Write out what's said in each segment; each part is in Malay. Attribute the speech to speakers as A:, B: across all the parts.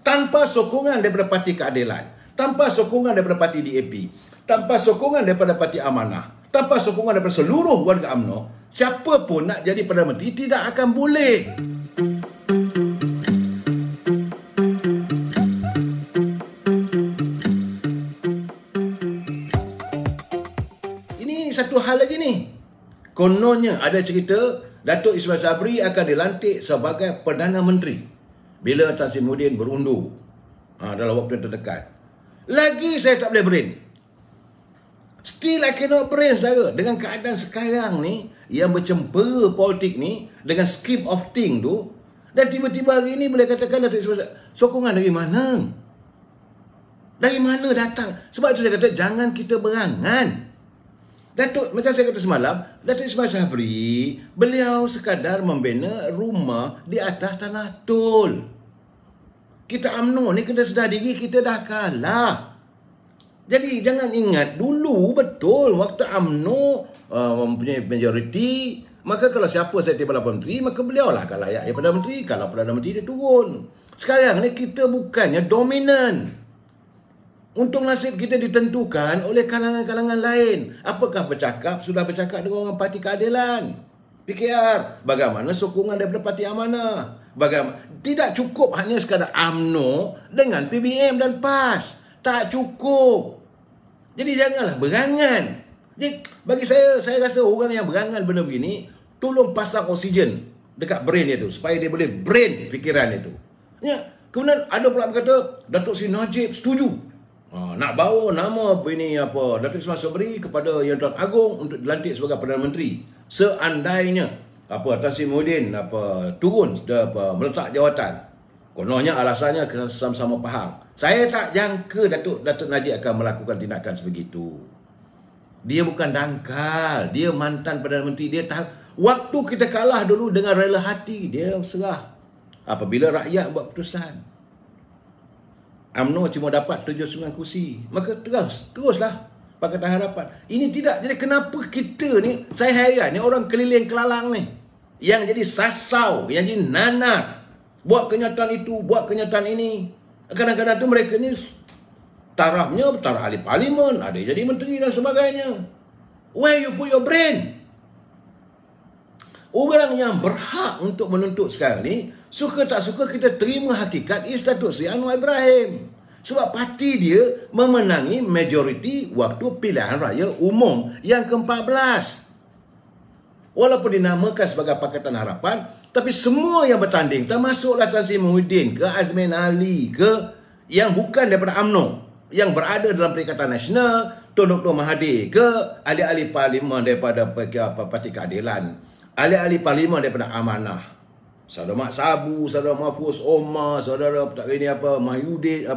A: tanpa sokongan daripada Parti Keadilan, tanpa sokongan daripada Parti DAP, tanpa sokongan daripada Parti Amanah, tanpa sokongan daripada seluruh warga UMNO, siapa pun nak jadi Perdana Menteri tidak akan boleh. Ini satu hal lagi ni. Kononnya ada cerita Datuk Ismail Sabri akan dilantik sebagai Perdana Menteri bila Tan Sri Muhyiddin berundur dalam waktu yang terdekat. Lagi saya tak boleh brain. Still I cannot brain, saudara. Dengan keadaan sekarang ni yang bercempera politik ni dengan scheme of thing tu, dan tiba-tiba hari ni boleh katakan Datuk Ismail Sabri, sokongan dari mana? Dari mana datang? Sebab itu saya kata jangan kita berangan. Datuk, macam saya kata semalam, Datuk Ismail Sabri, beliau sekadar membina rumah di atas tanah tol. Kita UMNO ni kena sedar diri kita dah kalah. Jadi jangan ingat dulu betul waktu UMNO mempunyai majoriti, maka kalau siapa saya tiba Perdana Menteri, maka beliau lah akan layak jadi Perdana Menteri. Kalau Perdana Menteri dia turun. Sekarang ni kita bukannya dominan. Untung nasib kita ditentukan oleh kalangan-kalangan lain. Apakah bercakap? Sudah bercakap dengan orang Parti Keadilan, PKR. Bagaimana sokongan daripada Parti Amanah? Bagaimana? Tidak cukup hanya sekadar UMNO dengan PBM dan PAS. Tak cukup. Jadi janganlah berangan. Jadi bagi saya rasa orang yang berangan benda begini, tolong pasang oksigen dekat brain dia tu supaya dia boleh brain fikiran dia tu. Ya, kemudian ada pula berkata Datuk Seri Najib setuju nak bawa nama Datuk Ismail Sabri kepada Yang Tuan Agong untuk dilantik sebagai Perdana Menteri. Seandainya Tan Sri Muhyiddin turun meletak jawatan. Kononnya alasannya kita sama-sama faham. Saya tak jangka Datuk Najib akan melakukan tindakan sebegitu. Dia bukan dangkal, dia mantan Perdana Menteri. Dia tahu waktu kita kalah dulu dengan rela hati, dia serah. Apabila rakyat buat keputusan, UMNO cuma dapat 79 kursi, maka teruslah Pakatan Harapan. Ini tidak. Jadi kenapa kita ni, saya heran ni orang keliling kelalang ni yang jadi sasau, yang jadi nanak, buat kenyataan itu, buat kenyataan ini. Kadang-kadang tu mereka ni tarafnya taraf ahli parlimen, ada jadi menteri dan sebagainya. Where you put your brain? Orang yang berhak untuk menuntut sekarang ni, suka tak suka kita terima hakikat is Datuk Seri Anwar Ibrahim. Sebab parti dia memenangi majoriti waktu pilihan raya umum yang ke-14. Walaupun dinamakan sebagai Pakatan Harapan, tapi semua yang bertanding, termasuklah Tan Sri Muhyiddin ke Azmin Ali ke yang bukan daripada UMNO, yang berada dalam Perikatan Nasional, Tun Dr. Mahathir ke ahli-ahli parlimen daripada Parti Keadilan, ahli-ahli parlimen daripada Amanah, Saudara Mak Sabu, Saudara Mahfuz Omar, Saudara Mahyudin,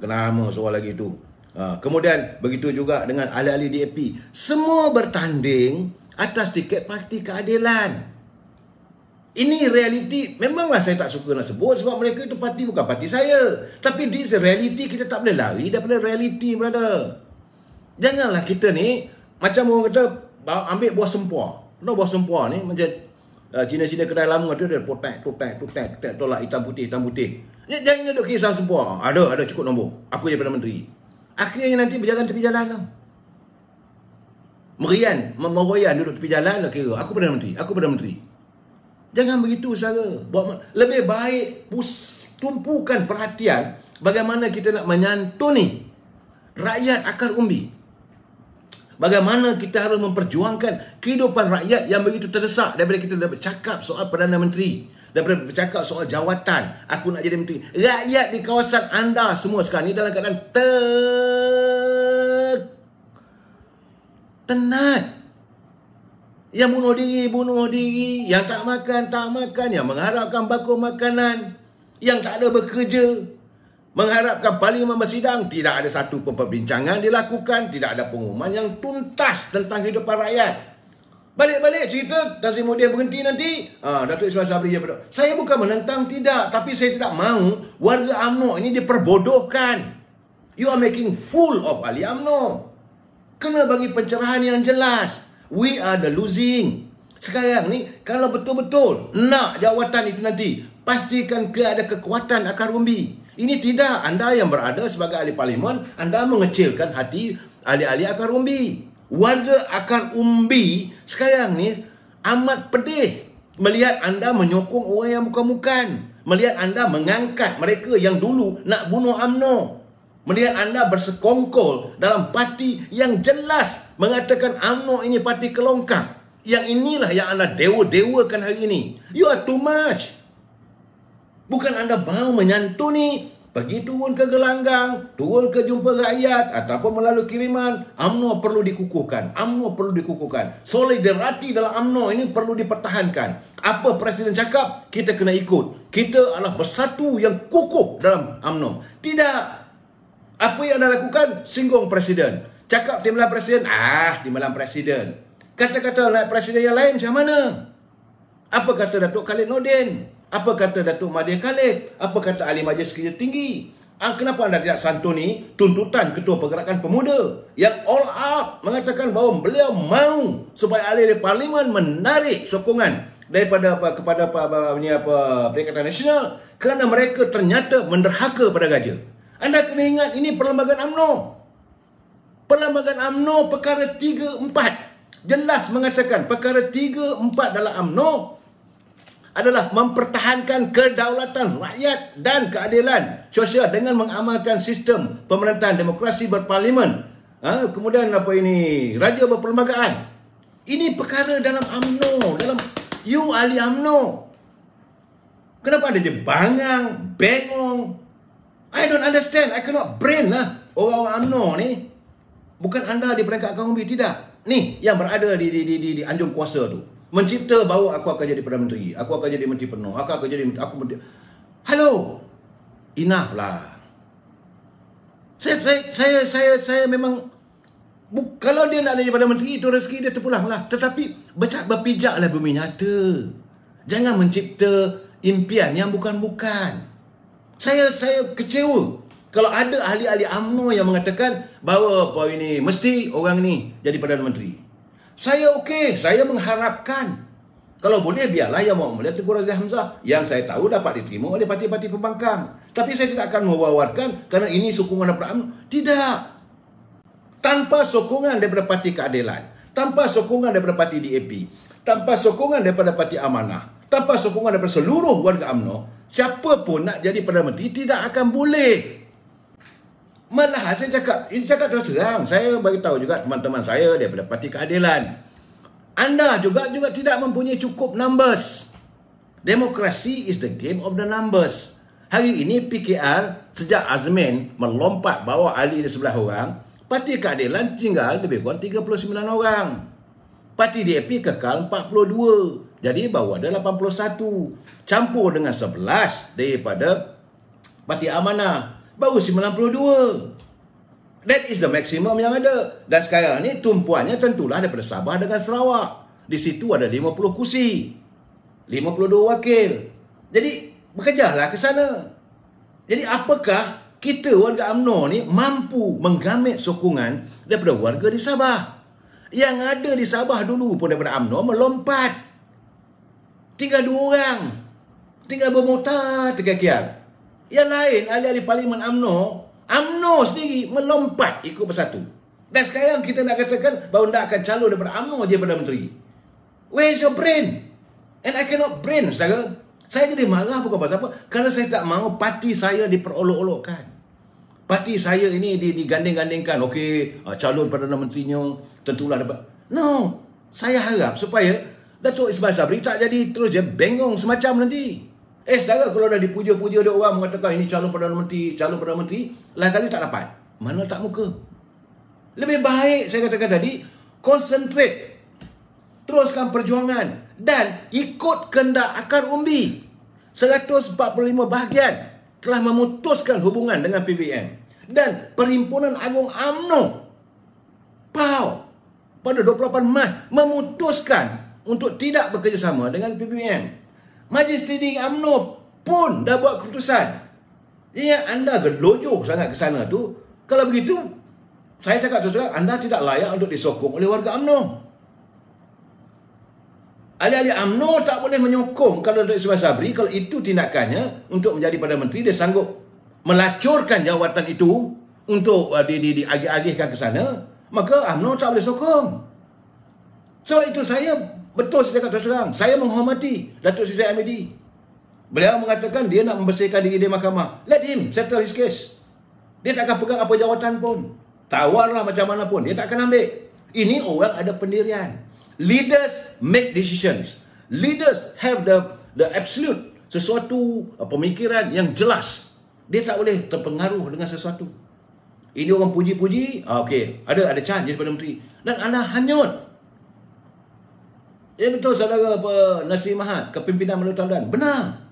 A: nama seorang lagi tu. Kemudian begitu juga dengan ahli-ahli DAP. Semua bertanding atas tiket Parti Keadilan. Ini realiti. Memanglah saya tak suka nak sebut sebab mereka itu parti bukan parti saya. Tapi this reality, kita tak boleh lari daripada reality, brother. Janganlah kita ni macam orang kata ambil buah sempua. Tahu buah sempua ni macam Cina-Cina kedai lama tu dia potek tolak hitam putih. Jangan duduk kisah sempua. Ada cukup nombor. Aku jadi Perdana Menteri. Akhirnya nanti berjalan tepi jalan tau. Meroyan duduk tepi jalan lah kira. Aku Perdana Menteri. Jangan begitu, saudara. Lebih baik tumpukan perhatian bagaimana kita nak menyantuni rakyat akar umbi. Bagaimana kita harus memperjuangkan kehidupan rakyat yang begitu terdesak daripada kita dah bercakap soal Perdana Menteri, daripada bercakap soal jawatan, aku nak jadi menteri. Rakyat di kawasan anda semua sekarang ni dalam keadaan tenat. Yang bunuh diri, yang tak makan, yang mengharapkan bakul makanan, yang tak ada bekerja, mengharapkan parlimen bersidang, tidak ada satu pun perbincangan dilakukan, tidak ada pengumuman yang tuntas tentang kehidupan rakyat. Balik-balik cerita Tan Sri Muhyiddin berhenti nanti, Datuk Ismail Sabri je berdoa. Saya bukan menentang, tidak, tapi saya tidak mahu warga UMNO ini diperbodohkan. You are making fool of ahli UMNO. Kena bagi pencerahan yang jelas. We are the losing. Sekarang ni kalau betul-betul nak jawatan itu nanti, pastikan ada kekuatan akar umbi. Ini tidak. Anda yang berada sebagai ahli parlimen, anda mengecilkan hati ahli-ahli akar umbi. Warga akar umbi sekarang ni amat pedih melihat anda menyokong orang yang bukan-bukan. Melihat anda mengangkat mereka yang dulu nak bunuh UMNO. Melihat anda bersekongkol dalam parti yang jelas mengatakan UMNO ini parti kelongkang. Yang inilah yang anda dewa-dewakan hari ini. You are too much. Bukan anda mahu menyantuni, pergi turun ke gelanggang, turun ke jumpa rakyat ataupun melalui kiriman. UMNO perlu dikukuhkan. UMNO perlu dikukuhkan. Solidariti dalam UMNO ini perlu dipertahankan. Apa Presiden cakap, kita kena ikut. Kita adalah bersatu yang kukuh dalam UMNO. Tidak. Apa yang anda lakukan, singgung Presiden. Cakap timbalan Presiden, timbalan Presiden. Kata-kata Presiden yang lain macam mana? Apa kata Datuk Khalid Nordin? Apa kata Datuk Mahathir Khalid? Apa kata Ahli Majlis Kerja Tinggi? Kenapa anda tidak santuni tuntutan Ketua Pergerakan Pemuda yang all out mengatakan bahawa beliau mahu supaya ahli parlimen menarik sokongan daripada kepada Perikatan Nasional kerana mereka ternyata menderhaka pada Gajah. Anda kena ingat ini Perlembagaan UMNO. Perlembagaan UMNO perkara 3-4 jelas mengatakan perkara 3-4 dalam UMNO adalah mempertahankan kedaulatan rakyat dan keadilan sosial dengan mengamalkan sistem pemerintahan demokrasi berparlimen. Kemudian radio berperlembagaan. Ini perkara dalam UMNO, dalam you ahli UMNO. Kenapa ada je bangang, bengong? I don't understand. I cannot brain lah orang UMNO ni. Bukan anda di peringkat akar umbi, tidak. Ni yang berada di anjung kuasa tu. Mencipta bahawa aku akan jadi Perdana Menteri, aku akan jadi Menteri Penuh, Hello. Enough lah. Saya memang kalau dia nak jadi Perdana Menteri, itu rezeki dia terpulang lah. Tetapi berpijaklah bumi nyata. Jangan mencipta impian yang bukan-bukan. Saya kecewa kalau ada ahli-ahli UMNO yang mengatakan bahawa mesti orang ni jadi Perdana Menteri. Saya okey, saya mengharapkan kalau boleh biarlah yang mau melihat Tengku Razak Hamzah yang saya tahu dapat diterima oleh parti-parti pembangkang. Tapi saya tidak akan mewawarkan kerana ini sokongan daripada UMNO. Tidak. Tanpa sokongan daripada Parti Keadilan, tanpa sokongan daripada Parti DAP, tanpa sokongan daripada Parti Amanah, tanpa sokongan daripada seluruh warga UMNO, siapa pun nak jadi Perdana Menteri tidak akan boleh. Malah saya cakap terus terang, saya bagi tahu juga teman-teman saya daripada Parti Keadilan. Anda juga tidak mempunyai cukup numbers. Demokrasi is the game of the numbers. Hari ini PKR sejak Azmin melompat bawa ahli di sebelah orang, Parti Keadilan tinggal lebih kurang 39 orang. Parti DAP kekal 42. Jadi baru ada 81. Campur dengan 11 daripada Parti Amanah. Baru 92. That is the maximum yang ada. Dan sekarang ni tumpuannya tentulah daripada Sabah dengan Sarawak. Di situ ada 50 kursi. 52 wakil. Jadi bekerjalah ke sana. Jadi apakah kita warga UMNO ni mampu menggamit sokongan daripada warga di Sabah? Yang ada di Sabah dulu pun daripada UMNO melompat. Tinggal 2 orang. Tinggal bermotor terkiar-kiar. Yang lain, ahli-ahli parlimen UMNO sendiri melompat ikut bersatu. Dan sekarang kita nak katakan bahawa anda akan calon daripada UMNO je Perdana Menteri. Where is your brain? And I cannot brain, saudara. Saya jadi marah bukan pasal apa. Kerana saya tak mahu parti saya diperolok-olokkan. Parti saya ini diganding-gandingkan. Okey, calon Perdana Menterinya tentulah dapat. No, saya harap supaya Datuk Ismail Sabri tak jadi terus je bengong semacam nanti. Saudara, kalau dah dipuja-puja ada orang mengatakan ini calon Perdana Menteri, lain kali tak dapat. Mana tak muka? Lebih baik, saya katakan tadi, concentrate. Teruskan perjuangan. Dan ikut kehendak akar umbi. 145 bahagian telah memutuskan hubungan dengan PBM. Dan Perhimpunan Agung UMNO, PAU, pada 28 Mac, memutuskan untuk tidak bekerjasama dengan PBM. Majlis Tinggi UMNO pun dah buat keputusan. Jadi anda gelojoh sangat ke sana tu. Kalau begitu, saya cakap terus terang, anda tidak layak untuk disokong oleh warga UMNO. Ahli-ahli UMNO tak boleh menyokong kalau Datuk Ismail Sabri, kalau itu tindakannya untuk menjadi Perdana Menteri, dia sanggup melacurkan jawatan itu untuk diagih-agihkan ke sana, maka UMNO tak boleh sokong. Sebab itu saya betul saya cakap terus terang, saya menghormati Datuk Seri Zahid Hamidi. Beliau mengatakan dia nak membersihkan diri di mahkamah. Let him settle his case. Dia tak akan pegang apa jawatan pun. Tawarlah macam mana pun, dia tak akan ambil. Ini orang ada pendirian. Leaders make decisions. Leaders have the absolute, sesuatu pemikiran yang jelas. Dia tak boleh terpengaruh dengan sesuatu. Ini orang puji-puji, okey, ada chance jadi Perdana Menteri. Dan anda hanyut. Ya betul saudara Nasir Mahat, kepimpinan Melayu Talian. Benar.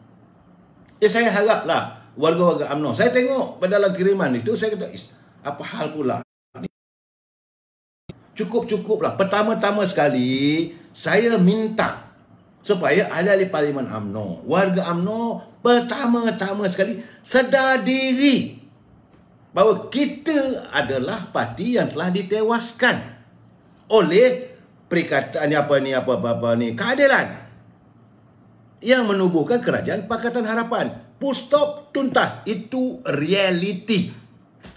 A: Ya saya haraplah warga-warga UMNO. Saya tengok pada dalam kiriman itu, saya kata, apa hal pula? Cukup-cukuplah. Pertama-tama sekali, saya minta supaya ahli-ahli Parlimen UMNO, warga UMNO, pertama-tama sekali sedar diri bahawa kita adalah parti yang telah ditewaskan oleh perikataan keadilan yang menubuhkan kerajaan Pakatan Harapan. Full stop, tuntas. Itu realiti.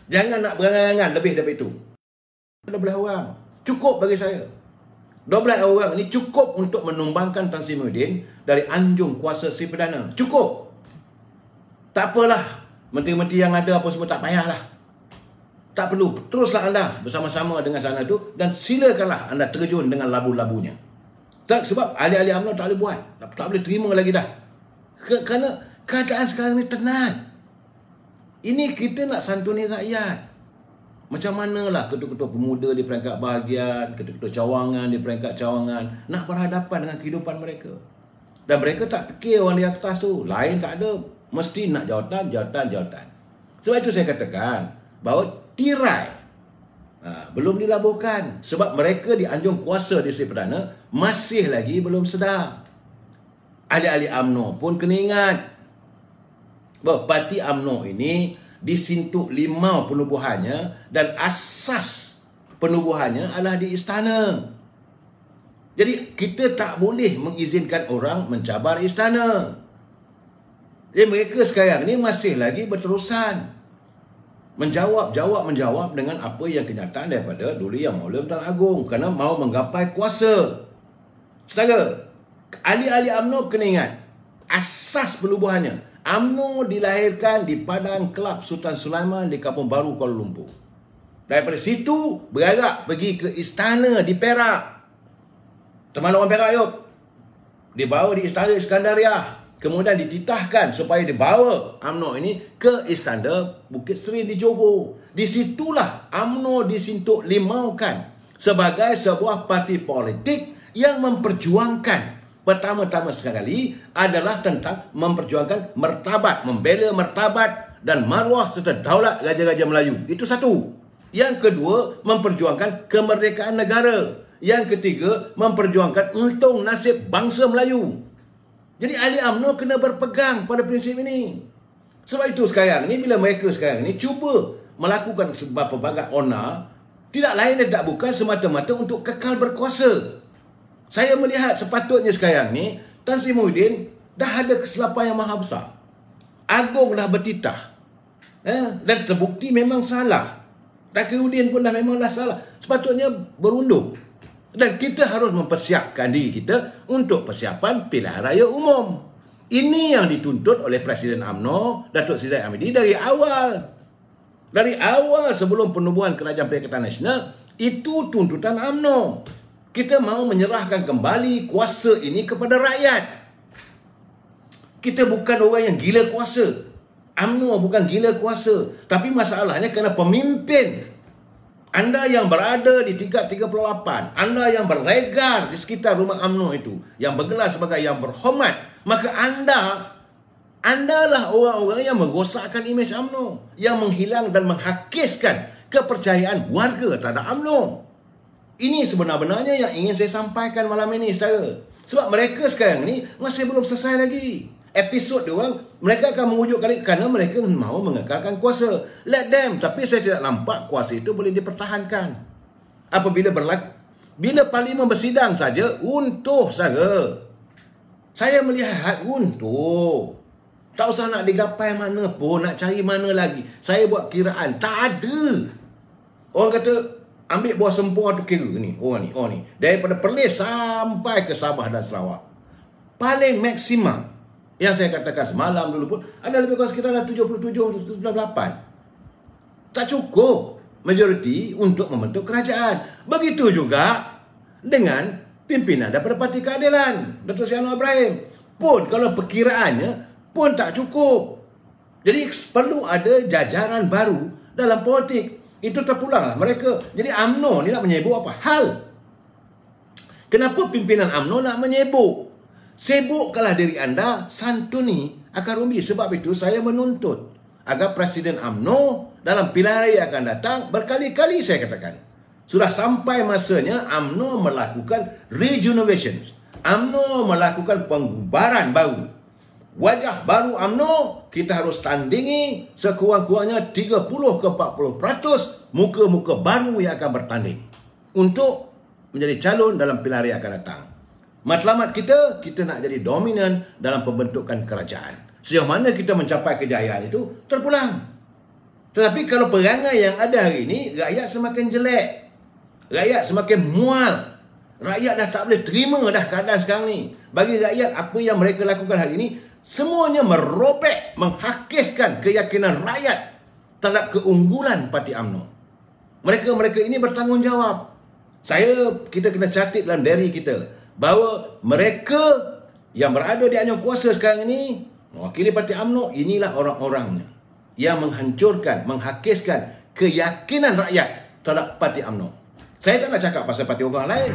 A: Jangan nak berangan-angan lebih daripada itu. 12 orang cukup bagi saya. 12 orang ini cukup untuk menumbangkan Tan Sri Muhyiddin dari anjung kuasa Sri Perdana. Cukup. Tak apalah, menteri-menteri yang ada apa semua tak payahlah. Tak perlu. Teruslah anda bersama-sama dengan sana itu dan silakanlah anda terjun dengan labu-labunya. Tak, sebab ahli-ahli UMNO tak boleh buat. Tak boleh terima lagi dah. Kerana keadaan sekarang ni tenang. Ini kita nak santuni rakyat. Macam manalah ketua-ketua pemuda di peringkat bahagian, ketua-ketua cawangan di peringkat cawangan nak berhadapan dengan kehidupan mereka. Dan mereka tak fikir orang di atas tu. Lain tak ada. Mesti nak jawatan. Sebab itu saya katakan bahawa tirai belum dilabuhkan. Sebab mereka di anjung kuasa di Sri Perdana masih lagi belum sedar. Ahli-ahli UMNO pun kena ingat bahawa parti UMNO ini disintuk 5 penubuhannya dan asas penubuhannya adalah di istana. Jadi kita tak boleh mengizinkan orang mencabar istana. Jadi mereka sekarang ni masih lagi berterusan menjawab dengan apa yang kenyataan daripada Duli Yang Maula Tuan Agong kerana mau menggapai kuasa. Saudara, ahli-ahli UMNO kena ingat asas penubuhannya. UMNO dilahirkan di Padang Kelab Sultan Sulaiman di Kampung Baru, Kuala Lumpur. Daripada situ bergerak pergi ke istana di Perak. Teman orang Perak yuk. Dibawa di istana Iskandariah. Kemudian dititahkan supaya dibawa UMNO ini ke istana Bukit Seri di Johor. Di situlah UMNO disintuk limaukan sebagai sebuah parti politik yang memperjuangkan, pertama-tama sekali adalah tentang memperjuangkan martabat, membela martabat dan maruah serta daulat Raja-Raja Melayu. Itu satu. Yang kedua, memperjuangkan kemerdekaan negara. Yang ketiga, memperjuangkan untung nasib bangsa Melayu. Jadi ahli UMNO kena berpegang pada prinsip ini. Sebab itu sekarang ni bila mereka sekarang ni cuba melakukan pelbagai onar, tidak lain dan tak bukan semata-mata untuk kekal berkuasa. Saya melihat sepatutnya sekarang ni Tan Sri Muhyiddin dah ada kesilapan yang maha besar. Agong dah bertitah. Dan terbukti memang salah. Takiuddin pun dah memanglah salah. Sepatutnya berundur. Dan kita harus mempersiapkan diri kita untuk persiapan pilihan raya umum. Ini yang dituntut oleh Presiden UMNO, Datuk Seri Zahid Hamidi dari awal. Dari awal sebelum penubuhan Kerajaan Perikatan Nasional, itu tuntutan UMNO. Kita mahu menyerahkan kembali kuasa ini kepada rakyat. Kita bukan orang yang gila kuasa. UMNO bukan gila kuasa. Tapi masalahnya kerana pemimpin anda yang berada di tingkat 38, anda yang berlegar di sekitar rumah UMNO itu, yang bergelar sebagai yang berhormat, maka andalah orang-orang yang merosakkan imej UMNO, yang menghilang dan menghakiskan kepercayaan warga terhadap UMNO. Ini sebenar-benarnya yang ingin saya sampaikan malam ini, saudara. Sebab mereka sekarang ni masih belum selesai lagi. Episod diorang, mereka akan mengujuk kali kerana mereka mahu mengekalkan kuasa. Let them. Tapi saya tidak nampak kuasa itu boleh dipertahankan. Apabila Bila Parlimen bersidang saja, untuh saja. Saya melihat untuh. Tak usah nak digapai mana pun, nak cari mana lagi. Saya buat kiraan, tak ada. Orang kata, ambil buah sempur tu kira ni. Orang ni. Daripada Perlis sampai ke Sabah dan Sarawak. Paling maksimum yang saya katakan semalam dulu pun ada lebih kurang sekitar 77-78. Tak cukup majoriti untuk membentuk kerajaan. Begitu juga dengan pimpinan daripada Parti Keadilan, Dato' Seri Anwar Ibrahim. Pun kalau perkiraannya pun tak cukup. Jadi perlu ada jajaran baru dalam politik. Itu terpulanglah mereka. Jadi UMNO ni nak menyebut apa hal? Kenapa pimpinan UMNO nak menyebut? Sibukkanlah diri anda, santuni akar umbi. Sebab itu saya menuntut agar Presiden UMNO dalam pilihan raya akan datang, berkali-kali saya katakan, sudah sampai masanya UMNO melakukan rejuvenation. UMNO melakukan pembubaran baru. Wajah baru UMNO kita harus tandingi sekurang-kurangnya 30 ke 40% muka-muka baru yang akan bertanding untuk menjadi calon dalam pilihan raya akan datang. Matlamat kita nak jadi dominan dalam pembentukan kerajaan. Sejauh mana kita mencapai kejayaan itu terpulang. Tetapi kalau perangai yang ada hari ini, rakyat semakin jelek. Rakyat semakin mual. Rakyat dah tak boleh terima dah keadaan sekarang ni. Bagi rakyat, apa yang mereka lakukan hari ini, semuanya merobek, menghakiskan keyakinan rakyat terhadap keunggulan Parti UMNO. Mereka ini bertanggungjawab. Kita kena catat dalam diri kita bahawa mereka yang berada di anjung kuasa sekarang ini, mewakili Parti UMNO, inilah orang-orangnya yang menghancurkan, menghakiskan keyakinan rakyat terhadap Parti UMNO. Saya tak nak cakap pasal parti orang lain.